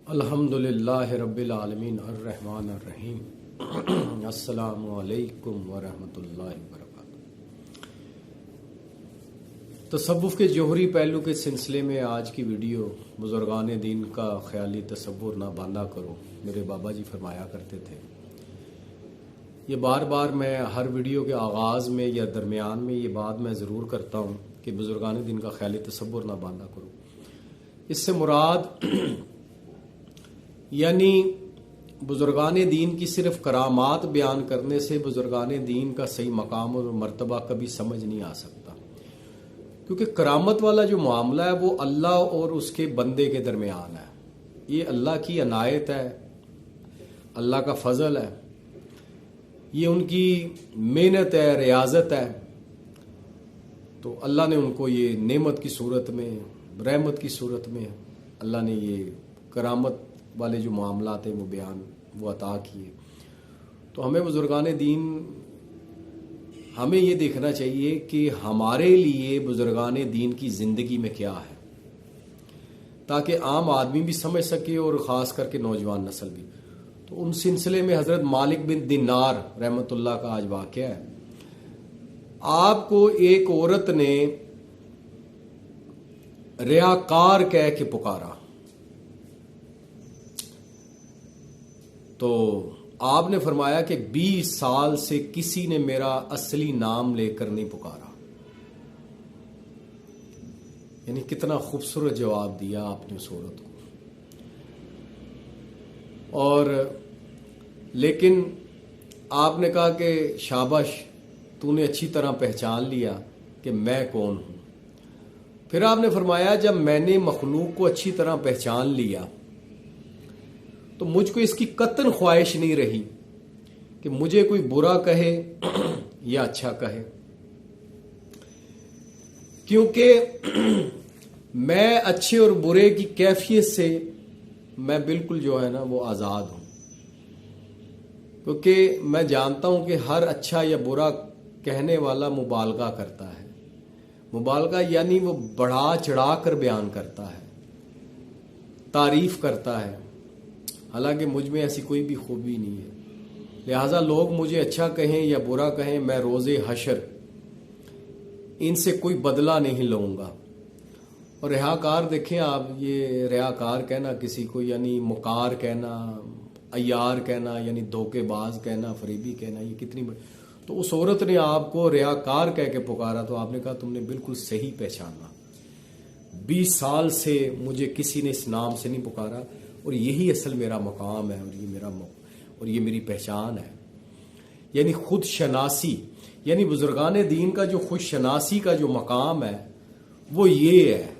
अल्हम्दुलिल्लाहि रब्बिल आलमीन अर्रहमानिर रहीम। अस्सलामु अलैकुम वरहमतुल्लाहि वबरकातुहू। तसव्वुफ़ के जोहरी पहलू के सिलसिले में आज की वीडियो बुजुर्गान दीन का ख्याली तसव्वुर ना बांधा करो, मेरे बाबा जी फरमाया करते थे। ये बार बार मैं हर वीडियो के आगाज़ में या दरमियान में ये बात मैं ज़रूर करता हूँ कि बुजुर्गान दीन का ख्याली तसव्वुर ना बांधा करो। इससे मुराद यानी बुजुर्गान दीन की सिर्फ करामात बयान करने से बुजुर्गान दीन का सही मकाम और मर्तबा कभी समझ नहीं आ सकता, क्योंकि करामत वाला जो मामला है वो अल्लाह और उसके बंदे के दरमियान है। ये अल्लाह की अनायत है, अल्लाह का फजल है, ये उनकी मेहनत है, रियाजत है। तो अल्लाह ने उनको ये नेमत की सूरत में, रहमत की सूरत में अल्लाह ने ये करामत वाले जो मामलात हैं वो बयान वो अता किए। तो हमें बुजुर्गान दीन हमें ये देखना चाहिए कि हमारे लिए बुजुर्गान दीन की ज़िंदगी में क्या है, ताकि आम आदमी भी समझ सके और ख़ास करके नौजवान नस्ल भी। तो उन सिलसिले में हज़रत मालिक बिन दिनार रहमतुल्लाह का आज वाक़या है। आपको एक औरत ने रियाकार कह के पुकारा, तो आपने फरमाया कि 20 साल से किसी ने मेरा असली नाम लेकर नहीं पुकारा। यानी कितना खूबसूरत जवाब दिया आपने उस औरत को। और लेकिन आपने कहा कि शाबाश, तूने अच्छी तरह पहचान लिया कि मैं कौन हूं। फिर आपने फरमाया जब मैंने मखलूक को अच्छी तरह पहचान लिया तो मुझको इसकी कतन ख्वाहिश नहीं रही कि मुझे कोई बुरा कहे या अच्छा कहे, क्योंकि मैं अच्छे और बुरे की कैफियत से मैं बिल्कुल जो है ना वो आज़ाद हूं। क्योंकि मैं जानता हूं कि हर अच्छा या बुरा कहने वाला मुबालगा करता है। मुबालगा यानी वो बढ़ा चढ़ा कर बयान करता है, तारीफ करता है, हालांकि मुझ में ऐसी कोई भी खूबी नहीं है। लिहाजा लोग मुझे अच्छा कहें या बुरा कहें, मैं रोज़े हशर इनसे कोई बदला नहीं लूँगा। और रियाकार देखें आप, ये रियाकार कहना किसी को यानी मुकार कहना, अयार कहना यानी धोखेबाज कहना, फरीबी कहना, ये कितनी बड़ी। तो उस औरत ने आपको रियाकार कह के पुकारा तो आपने कहा तुमने बिल्कुल सही पहचाना। 20 साल से मुझे किसी ने इस नाम से नहीं पुकारा और यही असल मेरा मकाम है और ये मेरी पहचान है। यानी खुद शनासी, यानी बुजुर्गान दीन का जो खुद शनासी का जो मकाम है वो ये है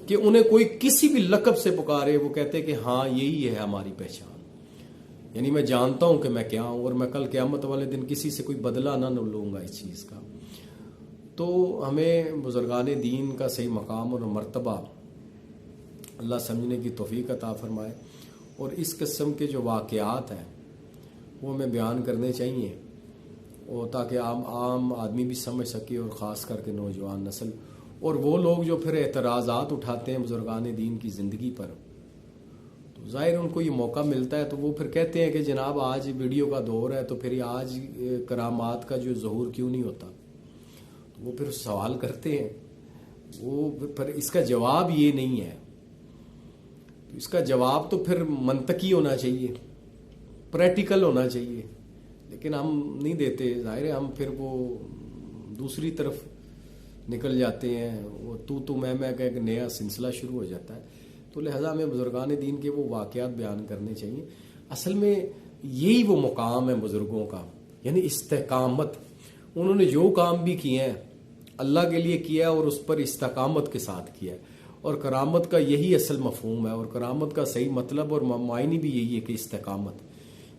कि उन्हें कोई किसी भी लक़ब से पुकारे, वो कहते कि हाँ यही है हमारी पहचान। यानी मैं जानता हूं कि मैं क्या हूं और मैं कल क़यामत वाले दिन किसी से कोई बदला ना लूँगा इस चीज़ का। तो हमें बुजुर्गान दीन का सही मकाम और मर्तबा अल्लाह समझने की तौफीक अता फरमाए और इस किस्म के जो वाक़यात हैं वो हमें बयान करने चाहिए और ताकि आम आदमी भी समझ सके और ख़ास करके नौजवान नस्ल। और वो लोग जो फिर एतराज़ात उठाते हैं बुजुर्गान दीन की ज़िंदगी पर, तो ज़ाहिर उनको ये मौका मिलता है तो वो फिर कहते हैं कि जनाब आज वीडियो का दौर है तो फिर आज करामात का जो ज़हूर क्यों नहीं होता। तो वो फिर सवाल करते हैं, वो फिर इसका जवाब ये नहीं है। तो इसका जवाब तो फिर मंतकी होना चाहिए, प्रैक्टिकल होना चाहिए, लेकिन हम नहीं देते। जाहिर है हम फिर वो दूसरी तरफ निकल जाते हैं, वो तू मैं का एक नया सिलसिला शुरू हो जाता है। तो लिहाजा हमें बुजुर्गान दीन के वो वाक़यात बयान करने चाहिए। असल में यही वो मुकाम है बुजुर्गों का, यानी इस्तिकामत। उन्होंने जो काम भी किए हैं अल्लाह के लिए किया और उस पर इस्तिकामत के साथ किया है। और करामत का यही असल मफहूम है और करामत का सही मतलब और मायने भी यही है कि इस्तिकामत।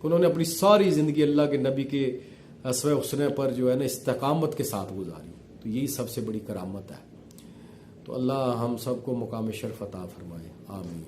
उन्होंने अपनी सारी ज़िंदगी अल्लाह के नबी के अस्वे हुस्ने पर जो है ना इस्तिकामत के साथ गुजारी। तो यही सबसे बड़ी करामत है। तो अल्लाह हम सबको मुकाम शर्फ अता फरमाए, आमीन।